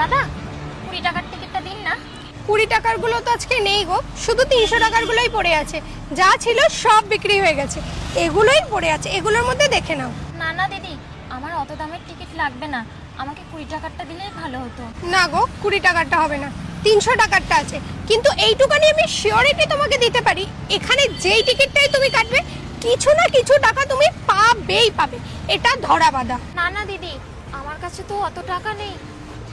দাদা 20 টাকার টিকিটটা দিন না। 20 টাকার গুলো তো আজকে নেই গো, শুধু 300 টাকার গুলোই পড়ে আছে। যা ছিল সব বিক্রি হয়ে গেছে, এগুলোই পড়ে আছে, এগুলোর মধ্যে দেখে নাও। না না দিদি, আমার অত দামের টিকিট লাগবে না, আমাকে 20 টাকারটা দিলেই ভালো হতো। না গো, 20 টাকারটা হবে না, 300 টাকারটা আছে। কিন্তু এইটুকানি আমি শিওরিটি তোমাকে দিতে পারি, এখানে যেই টিকিটটাই তুমি কাটবে কিছু না কিছু টাকা তুমি পাবেই পাবে, এটা ধরা বাঁধা। না না দিদি, আমার কাছে তো অত টাকা নেই,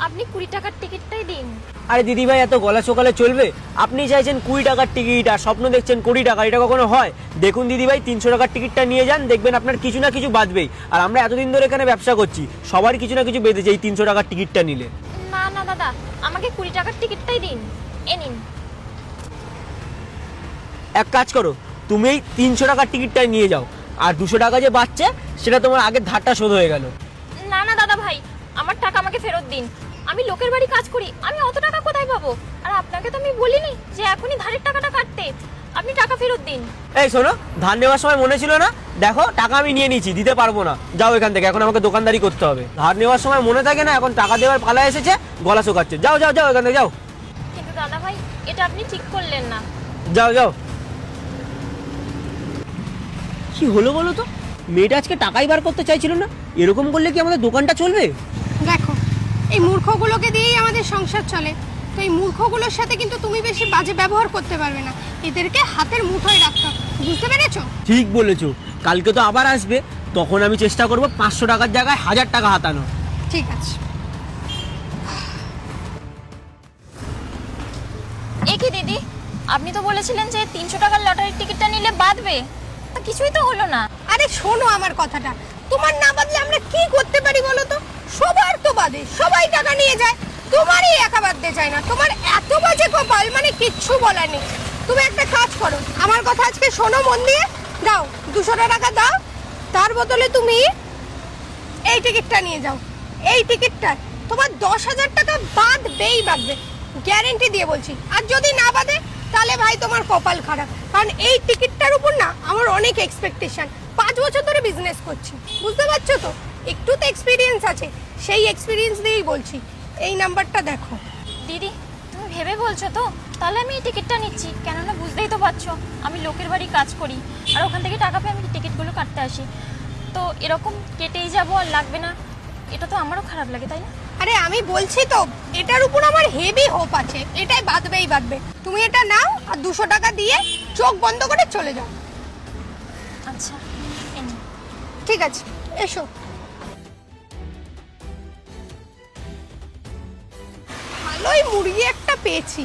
আপনি 20 টাকার টিকিটটাই দিন। আরে দিদি ভাই, এত গলা সকালে চলবে? আপনি চাইছেন 20 টাকার টিকিট আর স্বপ্ন দেখছেন 20 টাকা, এটা কখনো হয়? দেখুন দিদি ভাই, 300 টাকার টিকিটটা নিয়ে যান, দেখবেন আপনার কিছু না কিছু বাঁচবেই। আর আমরা এতদিন ধরে এখানে ব্যবসা করছি, সবারই কিছু না কিছু বেঁধেছে এই 300 টাকার টিকিটটা নিলে। না না দাদা, আমাকে 20 টাকার টিকিটটাই দিন, এ নিন। এক কাজ করো, তুমি এই 300 টাকার টিকিটটাই নিয়ে যাও, আর 200 টাকা যে বাঁচছে সেটা তোমার আগের ধারটা শোধ হয়ে গেল। না না দাদা ভাই, আমার টাকা আমাকে ফেরত দিন, আমি লোকের বাড়ি কাজ করি, আমি অত টাকা কোথায় পাবো? আর আপনাকে তো আমি বলিনি যে এখনই ধারের টাকাটা কাটতে, আপনি টাকা ফেরত দিন। এই শোনো, ধার নেওয়ার সময় মনে ছিল না? দেখো টাকা আমি নিয়ে নিয়েছি, দিতে পারবো না, যাও এখান থেকে, এখন আমাকে দোকানদারি করতে হবে। ধার নেওয়ার সময় মনে থাকে না, এখন টাকা দেওয়ার পালা এসেছে, গলা শোকাচ্ছে। যাও যাও যাও এখান থেকে যাও। কিন্তু দাদা ভাই, এটা আপনি ঠিক করলেন না। যাও যাও। কি হলো বলো তো, মেয়েটা আজকে টাকাই বার করতে চাইছিল না, এরকম করলে কি আমাদের দোকানটা চলবে? দেখো, এই মূর্খগুলোকে দিয়েই আমাদের সংসার চলে, তো এই মূর্খগুলোর সাথে কিন্তু তুমি বেশি বাজে ব্যবহার করতে পারবে না, এদেরকে হাতের মুঠোয় রাখতে হবে, বুঝতে পেরেছো? ঠিক বলেছো, কালকে তো আবার আসবে, তখন আমি চেষ্টা করব 500 টাকার জায়গায় 1000 টাকা হাতানো। ঠিক আছে। এ কি দিদি, আপনি তো বলেছিলেন যে 300 টাকার লটারির টিকিটটা নিলে বাঁধবে, তা কিছুই তো হলো না। আরে শোনো আমার কথাটা, তোমার না বাদলে আমরা কি করতে পারি বলো তো? সবার তো বাদে, সবাই টাকা নিয়ে যায়, তোমারই একা বাদতে চায় না। তোমার এত বাজে কপাল, মানে কিচ্ছু বলার নেই। তুমি একটা কাজ করো, আমার কথা আজকে শোনো মন দিয়ে, দাও 200 টাকা দাও, তার বদলে তুমি এই টিকিটটা নিয়ে যাও। এই টিকিটটা তোমার 10,000 টাকা বাঁধবেই বাঁধবে, গ্যারেন্টি দিয়ে বলছি। আর যদি না বাঁধে তাহলে ভাই তোমার কপাল খারাপ, কারণ এই টিকিটটার উপর না আমার অনেক এক্সপেকটেশন। 5 বছর ধরে বিজনেস করছি, বুঝতে পারছো তো, একটু তো এক্সপিরিয়েন্স আছে, সেই এক্সপিরিয়েন্স দিয়েই বলছি। এই নাম্বারটা দেখো। দিদি, তুমি ভেবে বলছো তো? তাহলে আমি এই টিকিটটা নিচ্ছি, কেননা বুঝতেই তো পারছো আমি লোকের বাড়ি কাজ করি, আর ওখান থেকে টাকা পেয়ে আমি টিকিটগুলো কাটতে আসি, তো এরকম কেটেই যাবো আর লাগবে না, এটা তো আমারও খারাপ লাগে, তাই না? আরে আমি বলছি তো, এটার উপর আমার হেভি হোপ আছে, এটাই বাঁধবেই বাঁধবে। তুমি এটা নাও আর 200 টাকা দিয়ে চোখ বন্ধ করে চলে যাও। আচ্ছা, এই নিন। ঠিক আছে, এসো। ভালোই মুরগি একটা পেয়েছি,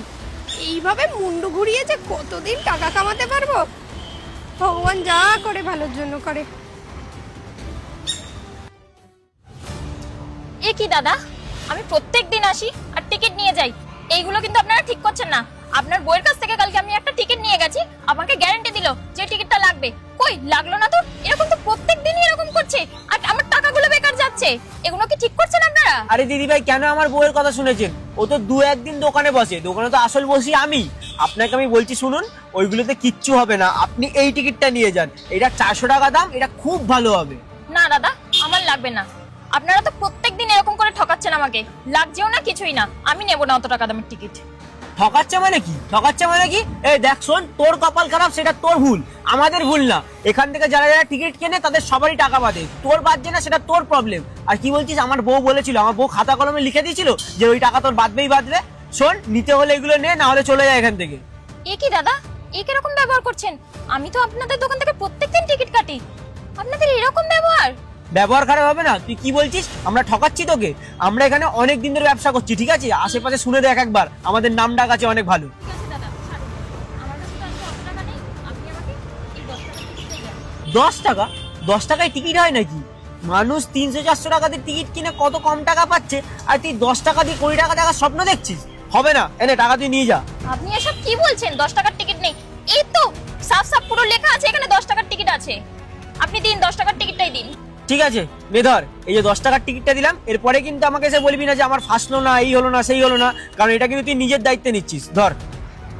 এইভাবে মুন্ডু ঘুরিয়ে যে কতদিন টাকা কামাতে পারবো, ভগবান যা করে ভালোর জন্য করে। এ কি দাদা, আমি প্রত্যেক দিন আসি আর টিকিট নিয়ে যাই, এইগুলো কিন্তু আপনারা ঠিক করছেন না। আপনার বইয়ের কাছ থেকে কালকে আমি একটা টিকিট নিয়ে গেছি, আমাকে গ্যারান্টি দিল যে টিকিটটা লাগবে, কই লাগলো না তো। এরকম তো প্রত্যেক দিনই এরকম করছে, আর আমার টাকাগুলো বেকার যাচ্ছে, এগুলো কি ঠিক করছেন আপনারা? আরে দিদি ভাই, কেন আমার বউয়ের কথা শুনেছেন? ও তো 2-1 দিন দোকানে বসে, দোকানে তো আসল বসি আমি। আপনাকে আমি বলছি শুনুন, ওইগুলোতে কিচ্ছু হবে না, আপনি এই টিকিটটা নিয়ে যান, এটা 400 টাকা দাম, এটা খুব ভালো হবে। না দাদা, আমার লাগবে না, আপনারা তো প্রত্যেক দিন এরকম করে ঠকাচ্ছেন আমাকে, লাগছেও না কিছুই না, আমি নেব না অত টাকা দামের টিকিট। ঠকাচ্ছে মানে কি? ঠকাচ্ছে মানে কি? এই দেখ শোন, তোর কপাল খারাপ, সেটা তোর ভুল, আমাদের ভুল না। এখান থেকে যারা যারা টিকিট কেনে তাদের সবারই টাকা বাদে, তোর বাদছে না সেটা তোর প্রবলেম। আর কি বলছিস? আমার বউ বলেছিল, আমার বউ খাতা কলমে লিখে দিয়েছিল যে ওই টাকা তোর বাদবেই বাদবে। শোন, নিতে হলে এগুলো নে, না হলে চলে যায় এখান থেকে। এ কি দাদা, এ কিরকম ব্যবহার করছেন? আমি তো আপনাদের দোকান থেকে প্রত্যেকদিন টিকিট কাটি, আপনাদের এরকম ব্যবহার? ব্যবহার খারাপ হবে না? তুই কি বলছিস? আমরা ঠকাচ্ছি তোকে? আমরা এখানে অনেক দিন ধরে ব্যবসা করছি, ঠিক আছে? আশেপাশে শুনে দেখ একবার, আমাদের নাম ডাক আছে অনেক ভালো। ঠিক আছে দাদা, ছাড়ুন, আমার কাছে তো আজকে অত টাকা নেই, আপনি আমাকে এই 10 টাকা টিকিটটাই দেন। 10 টাকা? 10 টাকায় টিকিট হয় নাকি? মানুষ 300-400 টাকা দিয়ে টিকিট কিনে কত কম টাকা পাচ্ছে, আর তুই 10 টাকা দিয়ে 20 টাকা দেখার স্বপ্ন দেখছিস? হবে না, এনে টাকা তুই নিয়ে যা। আপনি এসব কি বলছেন? 10 টাকার টিকিট নেই, এই তো সাফ সাফ পুরো লেখা আছে এখানে 10 টাকার টিকিট আছে, আপনি দিন 10 টাকার টিকিটটাই দিন। ঠিক আছে, নে ধর, এই যে 10 টাকার টিকিটটা দিলাম, এরপরে কিন্তু আমাকে এসে বলবি না যে আমার ফাঁসলো না, এই হলো না, সেই হলো না, কারণ এটা কিন্তু তুই নিজের দায়িত্বে নিচ্ছিস। ধর।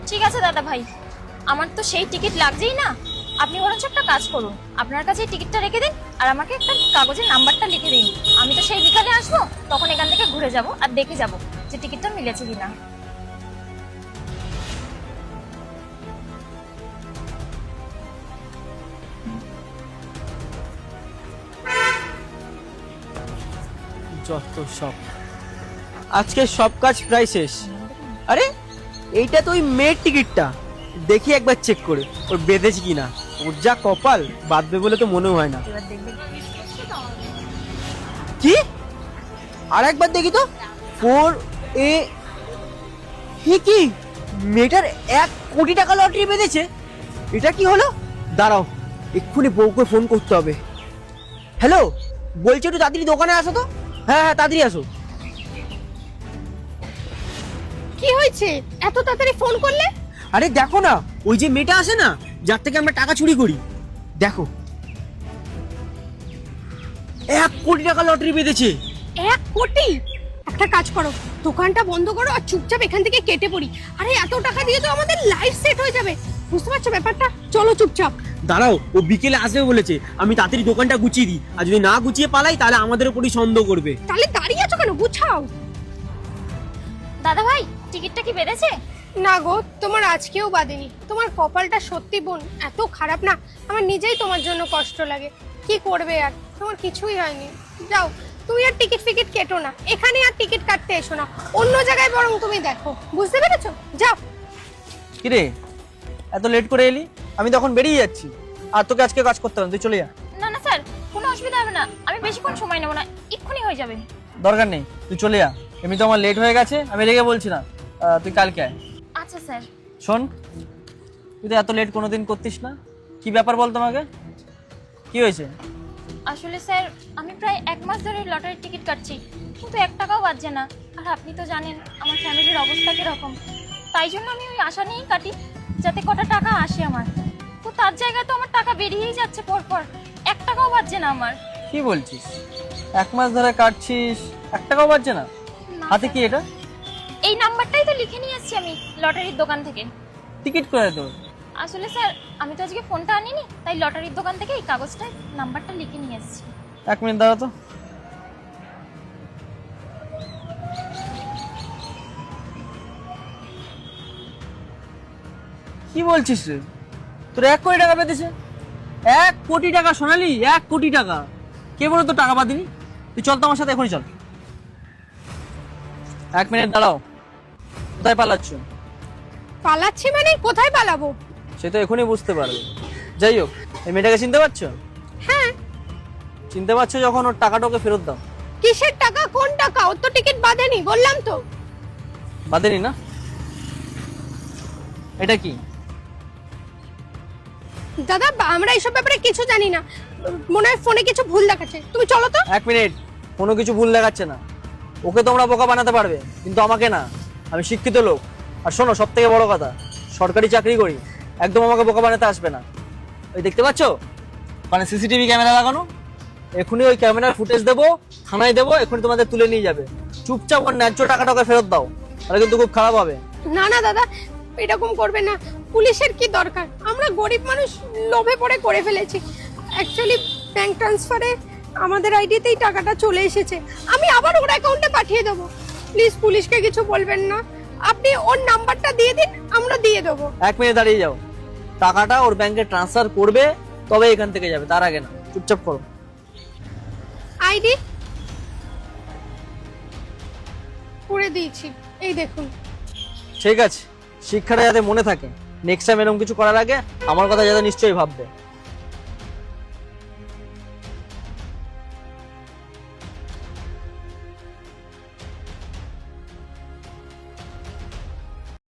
ঠিক আছে দাদা ভাই, আমার তো সেই টিকিট লাগছেই না, আপনি বরঞ্চ একটা কাজ করুন, আপনার কাছে এই টিকিটটা রেখে দিন, আর আমাকে একটা কাগজের নাম্বারটা লিখে দিন, আমি তো সেই বিকালে আসবো, তখন এখান থেকে ঘুরে যাব আর দেখে যাব যে টিকিটটা মিলেছে কিনা। যত সব, আজকে সব কাজ প্রায় শেষ। আরে এইটা তো ওই মেয়ের টিকিটটা, দেখি একবার চেক করে ওর বেঁধেছে কিনা। ওর যা কপাল, বাঁধবে বলে তো মনে হয় না। এবার দেখবে কি আর একবার দেখি তো। 4A, হে কি, মেয়েটার 1 কোটি টাকা লটারি বেঁধেছে। এটা কি হলো? দাঁড়াও, এক্ষুনি বউকে ফোন করতে হবে। হ্যালো, বলছি একটু তাড়াতাড়ি দোকানে আসো তো। হ্যাঁ হ্যাঁ, তাড়াতাড়ি আসো। কি হয়েছে এত তাড়াতাড়ি ফোন করলে? আরে দেখো না, ওই যে মেয়েটা আসে না, যার থেকে আমরা টাকা চুরি করি, দেখো 1 কোটি টাকা লটারি বেঁধেছে। 1 কোটি? একটা কাজ করো, দোকানটা বন্ধ করো আর চুপচাপ এখান থেকে কেটে পড়ি। আরে এত টাকা দিয়ে তো আমাদের লাইফ সেট হয়ে যাবে, বুঝতে পারছো ব্যাপারটা? চলো চুপচাপ। দাঁড়াও, ও বিকেলে আসবে বলেছে, আমি তাড়াতাড়ি দোকানটা গুছিয়ে দিই। আর যদি না গুছিয়ে পালাই তাহলে আমাদের উপরই সন্দেহ করবে। তাহলে দাঁড়িয়ে আছো কেন, গুছাও। দাদা ভাই, টিকিটটা কি বেড়েছে? না গো, তোমার আজকেও বাদেনি। তোমার কপালটা সত্যি বোন এত খারাপ না, আমার নিজেই তোমার জন্য কষ্ট লাগে। কি করবে আর, তোমার কিছুই হয়নি। যাও, তুমি আর টিকিট ফিকিট কেটো না, এখানে আর টিকিট কাটতে এসো না, অন্য জায়গায় বরং তুমি দেখো, বুঝতে পেরেছো? যাও। কিরে, এত লেট করে এলি? আমি তখন বেরিয়ে যাচ্ছি, আর তোকে আজকে কাজ করতে হবে, তুই চলে যা। না না স্যার, কোনো অসুবিধা হবে না, আমি বেশিক্ষণ সময় নেব না, এক্ষুনি হয়ে যাবে। দরকার নেই, তুই চলে যা। এমনি তো আমার লেট হয়ে গেছে, আমি রেগে বলছি না। তুই কালকে আয়। আচ্ছা স্যার। শোন, তুই তো এত লেট কোনোদিন করতিস না, কি ব্যাপার বল তোমাকে, কি হয়েছে? আসলে স্যার, আমি প্রায় 1 মাস ধরে লটারির টিকিট কাটছি, কিন্তু 1 টাকাও বাজছে না। আর আপনি তো জানেন আমার ফ্যামিলির অবস্থা কিরকম, তাই জন্য আমি ওই আশা নিয়েই কাটি যাতে কটা টাকা আসে আমার। তো তার জায়গায় তো আমার টাকা বেরিয়েই যাচ্ছে পরপর, 1 টাকাও বাজছে না আমার। কি বলছিস? 1 মাস ধরে কাটছিস, 1 টাকাও বাজছে না? না হাতে স্যার, কি এটা? এই নাম্বারটাই তো লিখে নিয়ে এসেছি আমি লটারির দোকান থেকে। টিকিট করে তোর? আসলে স্যার, আমি তো আজকে ফোনটা আনিনি, তাই লটারির দোকান থেকে এই কাগজটায় নাম্বারটা লিখে নিয়ে এসেছি। 1 মিনিট দাঁড়া তো। কি বলছিস রে, তোর 1 কোটি টাকা পেতেছে? 1 কোটি টাকা সোনালি, 1 কোটি টাকা? কে বলো তো টাকা পাদিনি? তুই চল তো আমার সাথে, এখনই চল। 1 মিনিট দাঁড়াও, কোথায় পালাচ্ছ? পালাচ্ছি মানে? কোথায় পালাবো? সে তো এখনই বুঝতে পারবে। যাই হোক, এই মেয়েটাকে চিনতে পারছো? হ্যাঁ। চিনতে পারছো যখন, ওর টাকাটা ওকে ফেরত দাও। কিসের টাকা? কোন টাকা? ওর তো টিকিট বাঁধেনি, বললাম তো। বাদেনি না? এটা কি? দাদা, আমরা এইসব ব্যাপারে কিছু জানি না, মনে হয় ফোনে কিছু ভুল দেখাচ্ছে। তুমি চলো তো। 1 মিনিট, কোনো কিছু ভুল দেখাচ্ছে না। ওকে তোমরা বোকা বানাতে পারবে, কিন্তু আমাকে না। আমি শিক্ষিত লোক। আর শোনো, সব থেকে বড় কথা, সরকারি চাকরি করি, একদম আমাকে বোকা বানাতে আসবে না। ওই দেখতে পাচ্ছ মানে সিসিটিভি ক্যামেরা লাগানো, এখনই ওই ক্যামেরার ফুটেজ দেবো, থানায় দেবো, এখনই তোমাদের তুলে নিয়ে যাবে। চুপচাপ ওর ন্যায্য টাকাটা ওকে ফেরত দাও, তাহলে কিন্তু খুব খারাপ হবে। না না দাদা, এরকম করবে না। পুলিশের কি দরকার? আমরা গরিব মানুষ, লোভে পড়ে করে ফেলেছি। অ্যাকচুয়ালি ব্যাংক ট্রান্সফারে আমাদের আইডিতেই টাকাটা চলে এসেছে, আমি আবার ওর অ্যাকাউন্টে পাঠিয়ে দেবো। প্লিজ পুলিশকে কিছু বলবেন না, আপনি ওর নাম্বারটা দিয়ে দিন, আমরা দিয়ে দেবো। 1 মিনিট দাঁড়িয়ে যাও, টাকাটা ওর ব্যাংকে ট্রান্সফার করবে, তবে এখান থেকে যাবে, তার আগে না। চুপচাপ করো। আইডি করে দিয়েছি, এই দেখুন। ঠিক আছে, শিক্ষাটা যাতে মনে থাকে, নেক্সট টাইম এরকম কিছু করার আগে আমার কথা যাতে নিশ্চয়ই ভাববে।